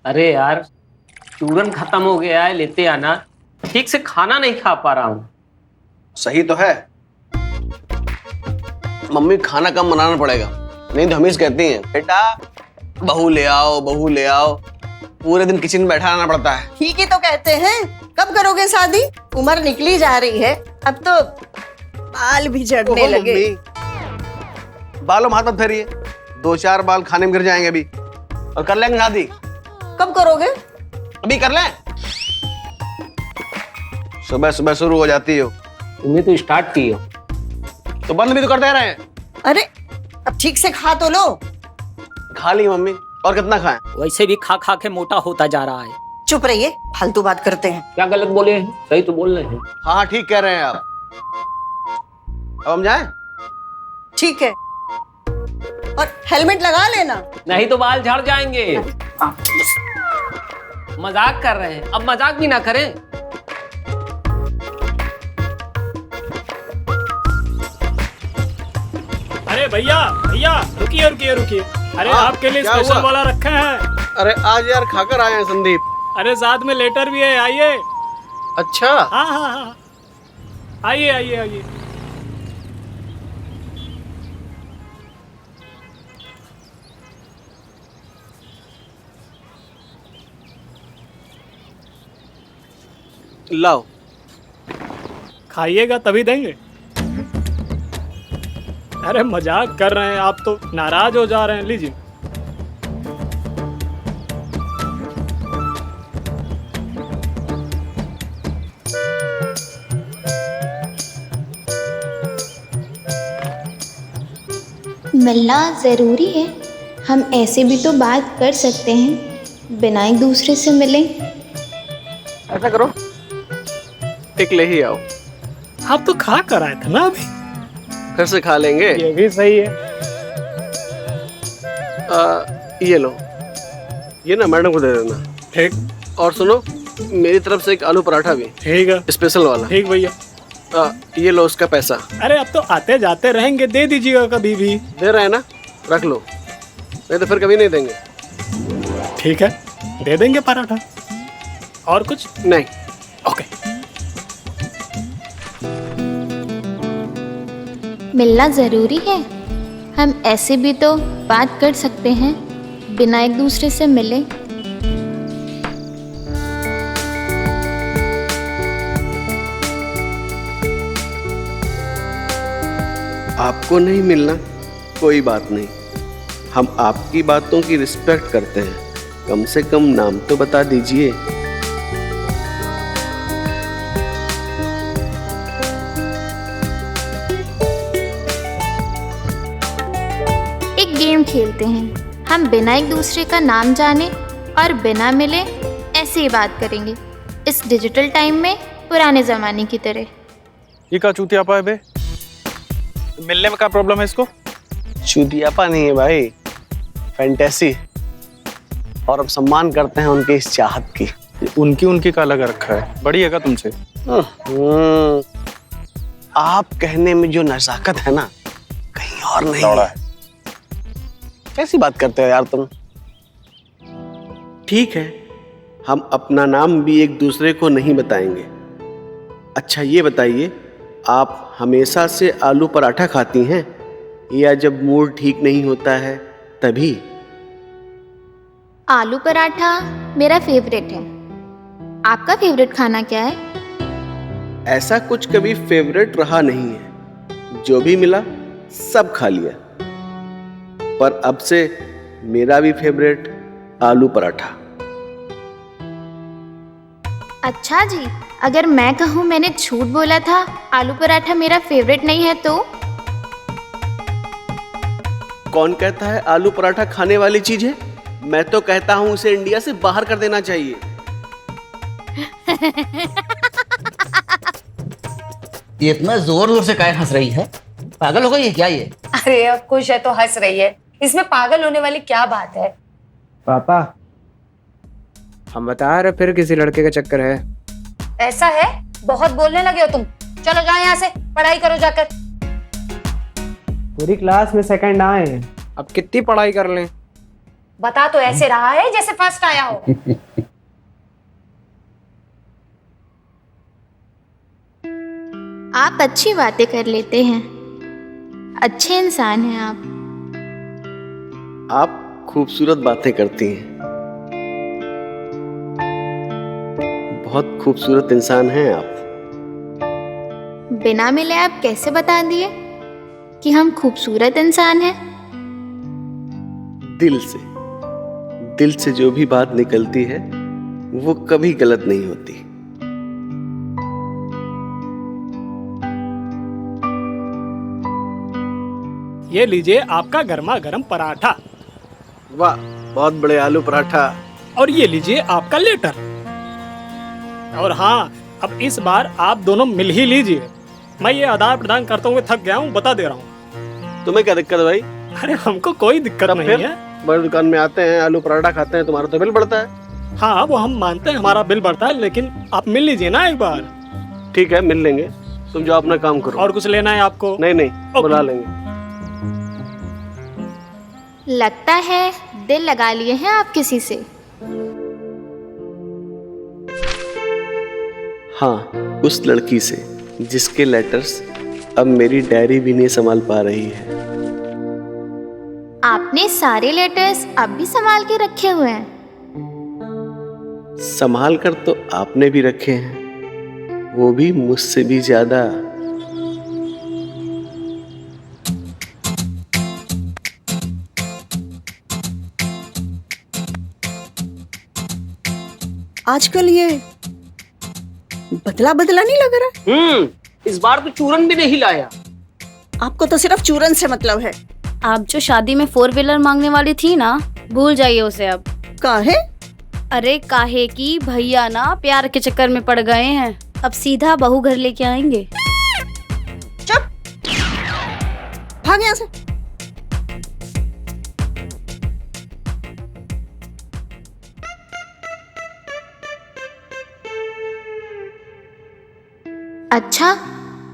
अरे यार, चूरन खत्म हो गया है, लेते आना। ठीक से खाना नहीं खा पा रहा हूँ। सही तो है, मम्मी खाना कम बनाना पड़ेगा, नहीं तो हमें कहती हैं बेटा बहू ले आओ, बहू ले आओ। पूरे दिन किचन में बैठा रहना पड़ता है। ठीक ही तो कहते हैं। कब करोगे शादी? उम्र निकली जा रही है, अब तो बाल भी झड़ने लगे। बालों में हाथ मत फेरिए, 2-4 बाल खाने में गिर जाएंगे अभी। और कर लेंगे शादी। कब करोगे? अभी कर लें। सुबह सुबह शुरू हो जाती हो। तुमने तो स्टार्ट की हो, तो बंद भी तो करते रहे। अरे अब ठीक से खा तो लो। खा ली मम्मी, और कितना खाएं? वैसे भी खा खा के मोटा होता जा रहा है। चुप रहिए, फालतू बात करते हैं। क्या गलत बोले हैं? सही तो बोल रहे हैं। हाँ हाँ ठीक कह रहे हैं आप। अब हम जाएं? ठीक है, और हेलमेट लगा लेना। नहीं तो बाल झड़ जाएंगे। मजाक कर रहे हैं, अब मजाक भी ना करें। अरे भैया भैया, रुकिए रुकिए रुकिए। अरे हाँ, आपके लिए क्या स्पेशल हुआ? वाला रखे हैं। अरे आज यार खाकर आए हैं संदीप। अरे साथ में लेटर भी है, आइए। अच्छा हाँ हाँ हाँ, आइए आइए आइए। लाओ। खाइएगा तभी देंगे। अरे मजाक कर रहे हैं आप, तो नाराज हो जा रहे हैं। लीजिए। मिलना ज़रूरी है। हम ऐसे भी तो बात कर सकते हैं बिना एक दूसरे से मिले। ऐसा करो, एक ले ही आओ, आप तो खा कर आए थे ना अभी। फिर से खा लेंगे। ये भी सही है। ये लो, ये ना मैडम को दे देना। ठीक। और सुनो, मेरी तरफ से एक आलू पराठा भी, ठीक है। स्पेशल वाला। ठीक भैया। ये लो उसका पैसा। अरे अब तो आते जाते रहेंगे, दे दीजिएगा कभी भी। दे रहे हैं ना, रख लो, नहीं तो फिर कभी नहीं देंगे। ठीक है, दे देंगे पराठा। और कुछ? नहीं। ओके। मिलना ज़रूरी है। हम ऐसे भी तो बात कर सकते हैं बिना एक दूसरे से मिले। आपको नहीं मिलना कोई बात नहीं, हम आपकी बातों की रिस्पेक्ट करते हैं। कम से कम नाम तो बता दीजिए। एक गेम खेलते हैं। हम बिना एक दूसरे का नाम जाने और बिना मिले ऐसे ही बात करेंगे, इस डिजिटल टाइम में पुराने ज़माने की तरह। ये का चूतियापा है बे? मिलने में क्या प्रॉब्लम है इसको? चूतियापा नहीं है भाई, फैंटेसी। और अब सम्मान करते हैं उनकी इस चाहत की। उनकी का लगा रखा है, बड़ी है का तुमसे? आप कहने में जो नजाकत है ना, कहीं और नहीं लौड़ा है। कैसी बात करते हो यार तुम? ठीक है, हम अपना नाम भी एक दूसरे को नहीं बताएंगे। अच्छा ये बताइए, आप हमेशा से आलू पराठा खाती हैं या जब मूड ठीक नहीं होता है तभी? आलू पराठा मेरा फेवरेट है। आपका फेवरेट खाना क्या है? ऐसा कुछ कभी फेवरेट रहा नहीं है, जो भी मिला सब खा लिया। पर अब से मेरा भी फेवरेट आलू पराठा। अच्छा जी, अगर मैं कहूँ मैंने झूठ बोला था, आलू पराठा मेरा फेवरेट नहीं है तो? कौन कहता है आलू पराठा खाने वाली चीज है? मैं तो कहता हूँ उसे इंडिया से बाहर कर देना चाहिए। ये इतना जोर जोर से काहे हंस रही है? पागल हो गई है क्या ये? अरे अब खुश है तो हंस रही है, इसमें पागल होने वाली क्या बात है? पापा, हम बता रहे फिर किसी लड़के का चक्कर है। ऐसा है? बहुत बोलने लगे हो तुम। चलो जाओ यहाँ से, पढ़ाई करो जाकर। पूरी क्लास में सेकंड आए हैं, अब कितनी पढ़ाई कर लें? बता तो ऐसे रहा है जैसे फर्स्ट आया हो। आप अच्छी बातें कर लेते हैं, अच्छे इंसान हैं आप। आप खूबसूरत बातें करती हैं, बहुत खूबसूरत इंसान हैं आप। बिना मिले आप कैसे बता दिए कि हम खूबसूरत इंसान हैं? दिल से जो भी बात निकलती है वो कभी गलत नहीं होती। ये लीजिए आपका गर्मा गर्म पराठा। वाह, बहुत बड़े आलू पराठा। और ये लीजिए आपका लेटर। और हाँ, अब इस बार आप दोनों मिल ही लीजिए। मैं ये आदान प्रदान करते हुए थक गया हूँ, बता दे रहा हूँ। तुम्हें क्या दिक्कत है भाई? अरे हमको कोई दिक्कत नहीं है। बड़ी दुकान में आते हैं, आलू पराठा खाते हैं, तुम्हारा तो बिल बढ़ता है। हाँ, वो हम मानते हैं हमारा बिल बढ़ता है, लेकिन आप मिल लीजिए ना एक बार। ठीक है, मिल लेंगे, तुम जाओ अपना काम करो। और कुछ लेना है आपको? नहीं, बुला लेंगे। लगता है दिल लगा लिए हैं आप किसी से। हाँ, उस लड़की से जिसके लेटर्स अब मेरी डायरी भी नहीं संभाल पा रही है। आपने सारे लेटर्स अब भी संभाल के रखे हुए हैं? संभाल कर तो आपने भी रखे हैं, वो भी मुझसे भी ज्यादा। आजकल ये बदला बदला नहीं लग रहा? इस बार तो चूरन भी नहीं लाया। आपको तो सिर्फ चूरन से मतलब है। आप जो शादी में 4 व्हीलर मांगने वाली थी ना, भूल जाइए उसे अब। काहे? अरे काहे की भैया ना प्यार के चक्कर में पड़ गए हैं, अब सीधा बहू घर लेके आएंगे। चुप, भाग यहाँ से। अच्छा,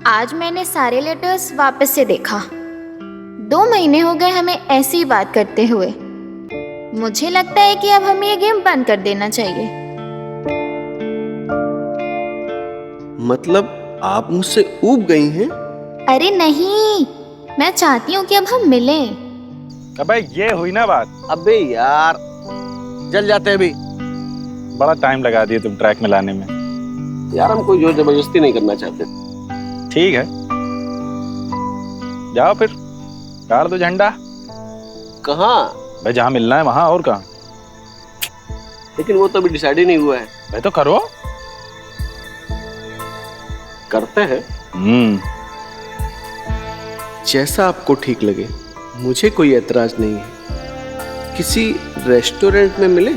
आज मैंने सारे लेटर्स वापस से देखा। 2 महीने हो गए हमें ऐसी ही बात करते हुए। मुझे लगता है कि अब हमें ये गेम बंद कर देना चाहिए। मतलब आप मुझसे ऊब गई हैं? अरे नहीं, मैं चाहती हूँ कि अब हम मिलें। अबे ये हुई ना बात। अबे यार, जल जाते हैं अभी। बड़ा टाइम लगा दिए तुम ट्रैक में लाने में। यार, हम कोई जोर जबरदस्ती नहीं करना चाहते। ठीक है, जाओ फिर, गाड़ दो झंडा। कहाँ? भाई जहाँ मिलना है वहाँ, और कहाँ। लेकिन वो तो अभी डिसाइड ही नहीं हुआ है। भाई तो करो। करते हैं। जैसा आपको ठीक लगे, मुझे कोई एतराज नहीं है। किसी रेस्टोरेंट में मिले?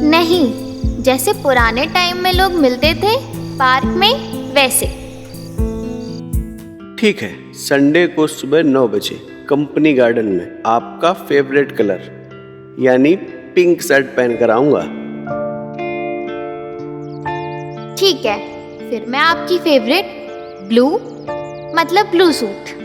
नहीं, जैसे पुराने टाइम में लोग मिलते थे पार्क में, वैसे। ठीक है, संडे को सुबह 9 बजे कंपनी गार्डन में आपका फेवरेट कलर यानी पिंक शर्ट पहन कर आऊंगा। ठीक है, फिर मैं आपकी फेवरेट ब्लू, मतलब ब्लू सूट।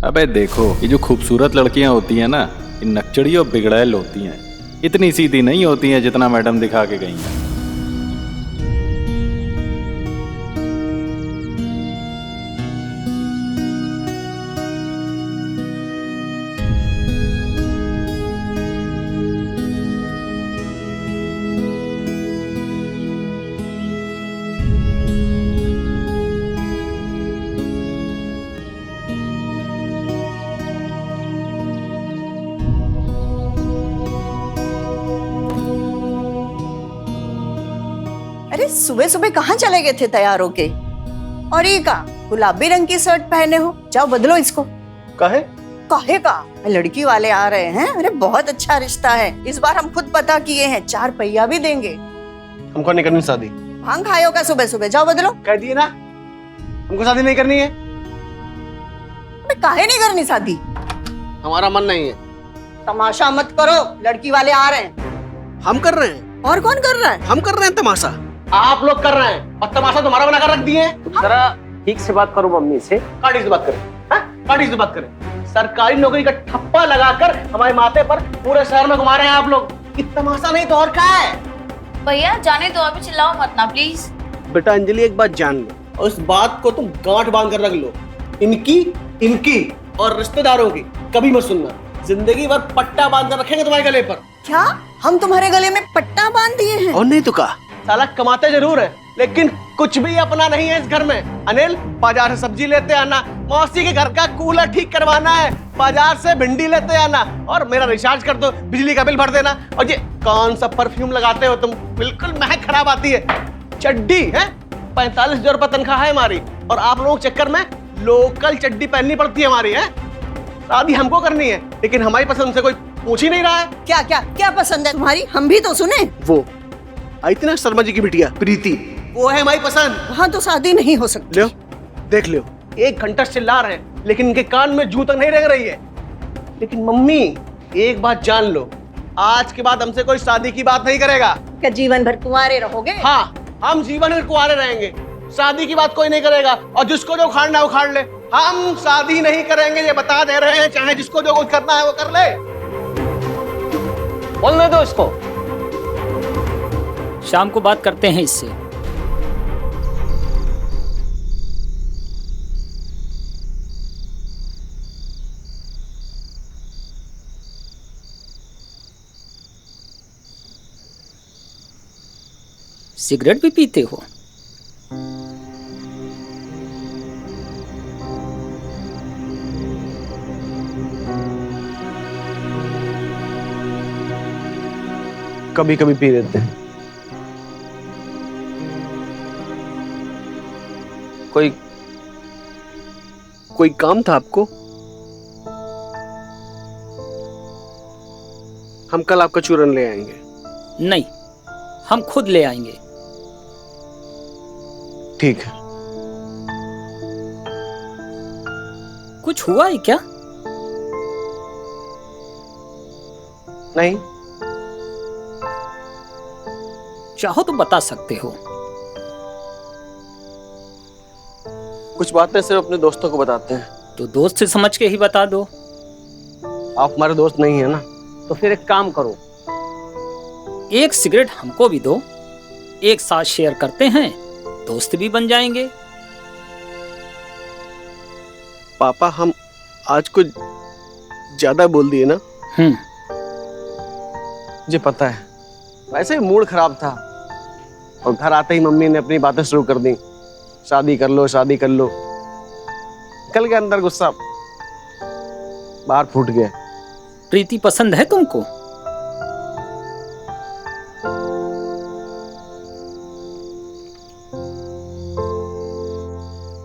अबे देखो, ये जो खूबसूरत लड़कियां होती हैं ना, ये नकचड़ी और बिगड़ैल होती हैं। इतनी सीधी नहीं होती हैं जितना मैडम दिखा के गई हैं। अरे सुबह सुबह कहाँ चले गए थे तैयार होके? और ये का गुलाबी रंग की शर्ट पहने हो, जाओ बदलो इसको। काहे? काहे का? लड़की वाले आ रहे हैं, अरे बहुत अच्छा रिश्ता है, इस बार हम खुद पता किए हैं, 4 पहिया भी देंगे। हमको नहीं करनी शादी। भांग खायो का सुबह सुबह, जाओ बदलो। कह दिए ना हमको शादी नहीं करनी है। काहे नहीं करनी शादी? हमारा मन नहीं है। तमाशा मत करो, लड़की वाले आ रहे हैं। हम कर रहे हैं। और कौन कर रहा है? हम कर रहे हैं तमाशा। आप लोग कर रहे हैं और तमाशा तुम्हारा बना कर रख दिए हैं। जरा ठीक से बात करो मम्मी से। काटी से बात करें, काटी से बात करें। सरकारी नौकरी का ठप्पा लगाकर हमारे माथे पर पूरे शहर में घुमा रहे हैं आप लोग। कि तमाशा नहीं तो और क्या है? भैया जाने दो, अभी चिल्लाओ मत ना प्लीज। बेटा अंजलि एक बात जान लो और इस बात को तुम गांठ बांध कर रख लो। इनकी और रिश्तेदारों की कभी मत सुनना। जिंदगी भर पट्टा बांध कर रखेंगे तुम्हारे गले पर। क्या हम तुम्हारे गले में पट्टा बांध दिए हैं? और नहीं तो का साला कमाते जरूर है लेकिन कुछ भी अपना नहीं है इस घर में। अनिल बाजार से सब्जी लेते आना, मौसी के घर का कूलर ठीक करवाना है, बाजार से भिंडी लेते आना और मेरा रिचार्ज कर दो, बिजली का बिल भर देना। और ये कौन सा परफ्यूम लगाते हो तुम, बिल्कुल महक खराब आती है। चड्डी है 45,000 रुपए तनख्वाह है हमारी और आप लोगों के चक्कर में लोकल चड्डी पहननी पड़ती है हमारी है। शादी हमको करनी है लेकिन हमारी पसंद से कोई पूछ ही नहीं रहा है। क्या क्या क्या पसंद है तुम्हारी? हम भी तो सुने। वो इतना शर्मा जी की बिटिया प्रीति, वो है हमारी पसंद। वहाँ तो शादी नहीं हो सकती। लो देख लो, 1 घंटा चिल्ला रहे हैं लेकिन इनके कान में जूं तक नहीं रह रही है। लेकिन मम्मी एक बात जान लो, आज के बाद हमसे कोई शादी की बात नहीं करेगा। क्या जीवन भर कुंवारे रहोगे? हाँ, हम जीवन भर कुंवारे रहेंगे, शादी की बात कोई नहीं करेगा। और जिसको जो उखाड़ना है उखाड़ ले, हम शादी नहीं करेंगे ये बता दे रहे हैं। चाहे जिसको जो कुछ करना है वो कर ले। बोलने दो इसको। शाम को बात करते हैं इससे। सिगरेट भी पीते हो? कभी कभी पी लेते हैं। कोई काम था आपको? हम कल आपका चूरन ले आएंगे। नहीं, हम खुद ले आएंगे। ठीक है। कुछ हुआ है क्या? नहीं। चाहो तो बता सकते हो। कुछ बातें सिर्फ अपने दोस्तों को बताते हैं। तो दोस्त से समझ के ही बता दो। आप हमारे दोस्त नहीं है ना। तो फिर एक काम करो, एक सिगरेट हमको भी दो, एक साथ शेयर करते हैं, दोस्त भी बन जाएंगे। पापा हम आज कुछ ज्यादा बोल दिए ना। मुझे पता है, वैसे ही मूड खराब था और घर आते ही मम्मी ने अपनी बातें शुरू कर दी। शादी कर लो, शादी कर लो। निकल गया अंदर गुस्सा, बाहर फूट गया। प्रीति पसंद है तुमको?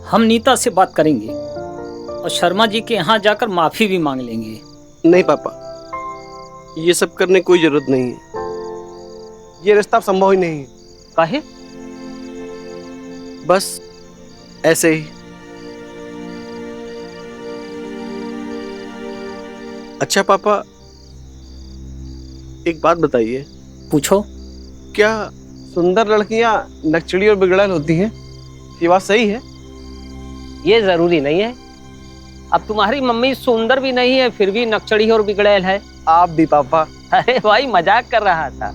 हम नीता से बात करेंगे और शर्मा जी के यहाँ जाकर माफी भी मांग लेंगे। नहीं पापा, ये सब करने की कोई जरूरत नहीं है। ये रिश्ता संभव ही नहीं है। काहे? बस ऐसे ही। अच्छा पापा, एक बात बताइए। पूछो। क्या सुंदर लड़कियां नकचड़ी और बिगड़ैल होती हैं? ये बात सही है? ये जरूरी नहीं है। अब तुम्हारी मम्मी सुंदर भी नहीं है फिर भी नकचड़ी और बिगड़ैल है। आप भी पापा। अरे भाई मजाक कर रहा था।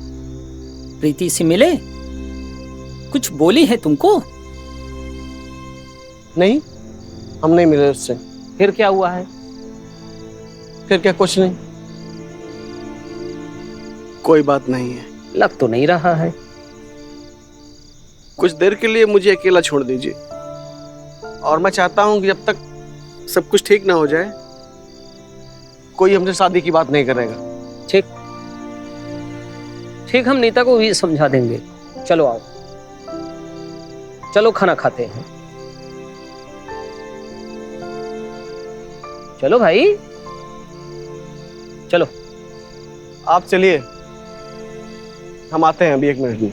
प्रीति से मिले? कुछ बोली है तुमको? नहीं, हम नहीं मिले उससे। फिर क्या हुआ है? फिर क्या, कुछ नहीं। कोई बात नहीं है। लग तो नहीं रहा है। कुछ देर के लिए मुझे अकेला छोड़ दीजिए और मैं चाहता हूं कि जब तक सब कुछ ठीक ना हो जाए कोई हमसे शादी की बात नहीं करेगा। ठीक, हम नीता को भी समझा देंगे। चलो आओ। चलो खाना खाते हैं। चलो भाई, चलो। आप चलिए, हम आते हैं अभी 1 मिनट में।